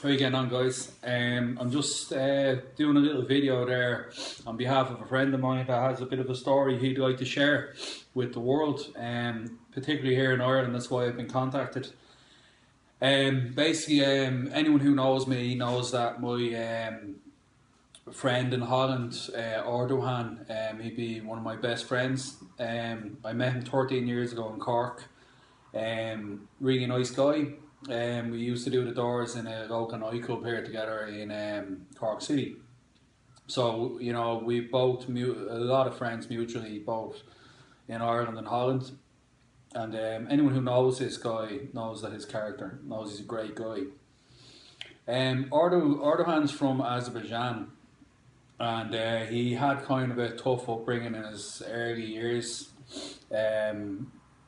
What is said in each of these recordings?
How are you getting on, guys? I'm just doing a little video there on behalf of a friend of mine that has a bit of a story he'd like to share with the world, particularly here in Ireland. That's why I've been contacted. Basically, anyone who knows me knows that my friend in Holland, Erdogan, he'd be one of my best friends. I met him 13 years ago in Cork. Really nice guy. We used to do the doors in a local nightclub here together in Cork City. So, you know, we both, a lot of friends mutually, both in Ireland and Holland. And anyone who knows this guy knows that his character, knows he's a great guy. Erdogan's from Azerbaijan, and he had kind of a tough upbringing in his early years.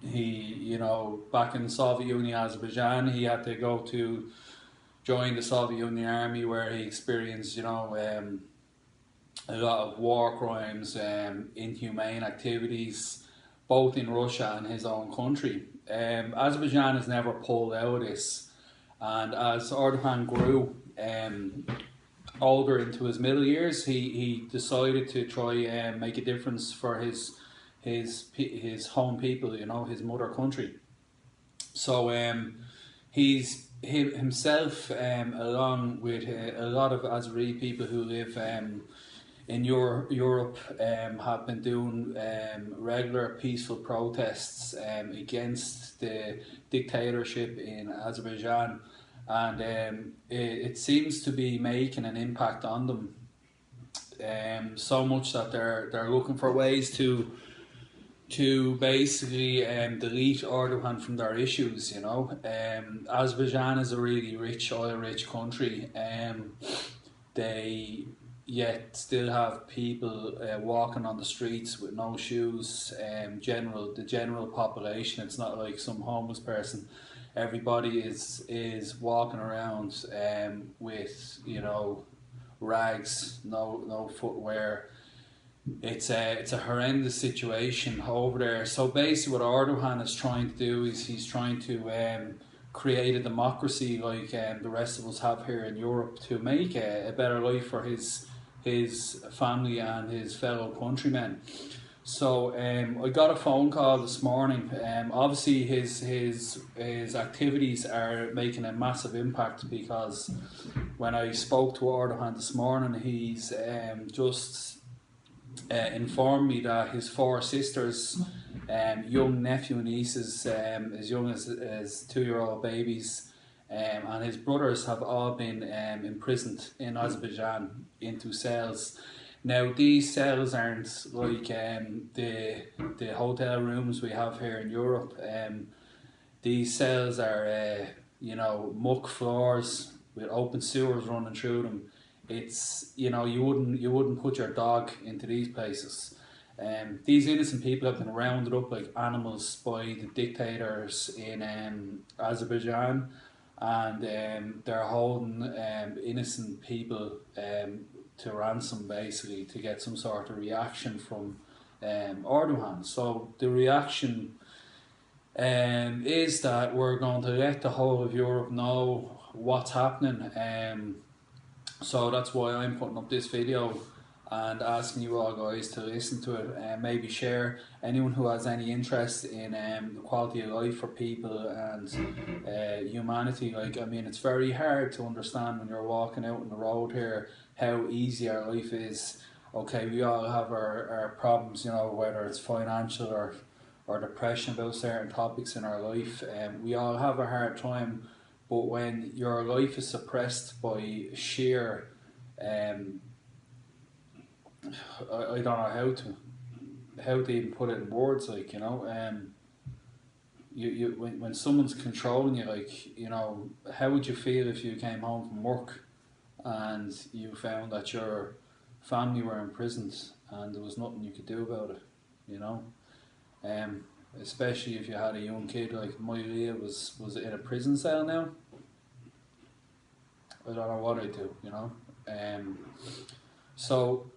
You know, back in the Soviet Union, Azerbaijan, he had to go to join the Soviet Union army, where he experienced, you know, a lot of war crimes, inhumane activities, both in Russia and his own country. Azerbaijan has never pulled out of this, and as Erdogan grew older into his middle years, he decided to try and make a difference for his home people, you know, his mother country. So he's himself, along with a lot of Azeri people who live in Europe, have been doing regular peaceful protests against the dictatorship in Azerbaijan, and it seems to be making an impact on them, so much that they're looking for ways to basically delete Erdogan from their issues, you know. Azerbaijan is a really rich, oil-rich country. They yet still have people walking on the streets with no shoes. The general population, it's not like some homeless person. Everybody is walking around with, you know, rags, no footwear. It's a horrendous situation over there. So basically what Erdogan is trying to do is he's trying to create a democracy like the rest of us have here in Europe, to make a better life for his family and his fellow countrymen. So I got a phone call this morning. Obviously his activities are making a massive impact, because when I spoke to Erdogan this morning, he's just informed me that his four sisters, young nephew and nieces, as young as 2-year-old babies, and his brothers have all been imprisoned in Azerbaijan into cells. Now these cells aren't like the hotel rooms we have here in Europe. These cells are you know, muck floors with open sewers running through them. It's, you know, you wouldn't put your dog into these places. These innocent people have been rounded up like animals by the dictators in Azerbaijan, and they're holding innocent people to ransom, basically, to get some sort of reaction from Erdogan. So the reaction is that we're going to let the whole of Europe know what's happening. So that's why I'm putting up this video and asking you all guys to listen to it, and maybe share. Anyone who has any interest in the quality of life for people and humanity. Like, I mean, it's very hard to understand when you're walking out on the road here how easy our life is. Okay, we all have our problems, you know, whether it's financial or depression about certain topics in our life. We all have a hard time. But when your life is suppressed by sheer, I don't know how to even put it in words, like, you know, when someone's controlling you, like, you know, how would you feel if you came home from work and you found that your family were imprisoned and there was nothing you could do about it, you know? Especially if you had a young kid, like my Leah was in a prison cell now. I don't know what I'd do, you know. So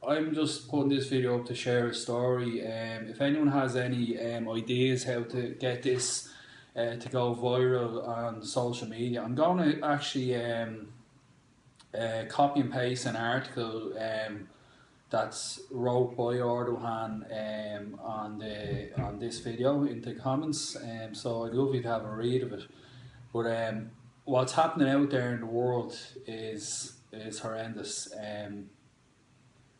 I'm just putting this video up to share a story. If anyone has any ideas how to get this to go viral on social media. I'm going to actually copy and paste an article that's wrote by Erdogan on this video into comments. So I'd love you to have a read of it. But what's happening out there in the world is horrendous.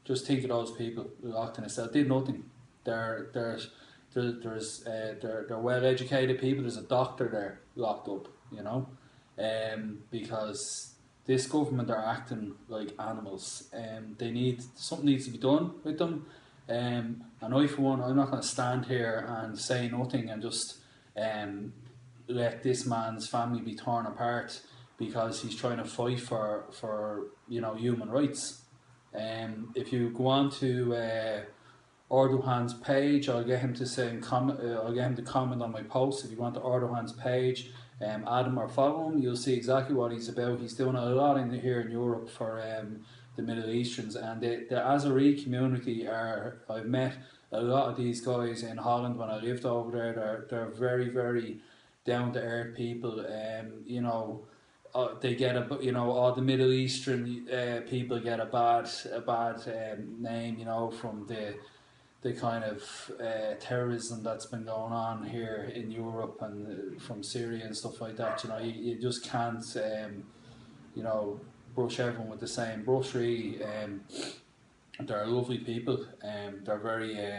Just think of those people locked in a cell. Did nothing. They're well educated people. There's a doctor there locked up, you know, because this government are acting like animals. Something needs to be done with them. And I, for one, I'm not going to stand here and say nothing and just let this man's family be torn apart because he's trying to fight for human rights. If you go on to Erdogan's page, I'll get him to comment on my post. If you go on to Erdogan's page, add him or follow him, you'll see exactly what he's about. He's doing a lot here in Europe for the Middle Easterns, and the Azeri community I've met a lot of these guys in Holland when I lived over there. They're very, very down to earth people. They get all the Middle Eastern people get a bad name, from the kind of terrorism that's been going on here in Europe and from Syria and stuff like that. You just can't brush everyone with the same brush, really. They're lovely people. They're very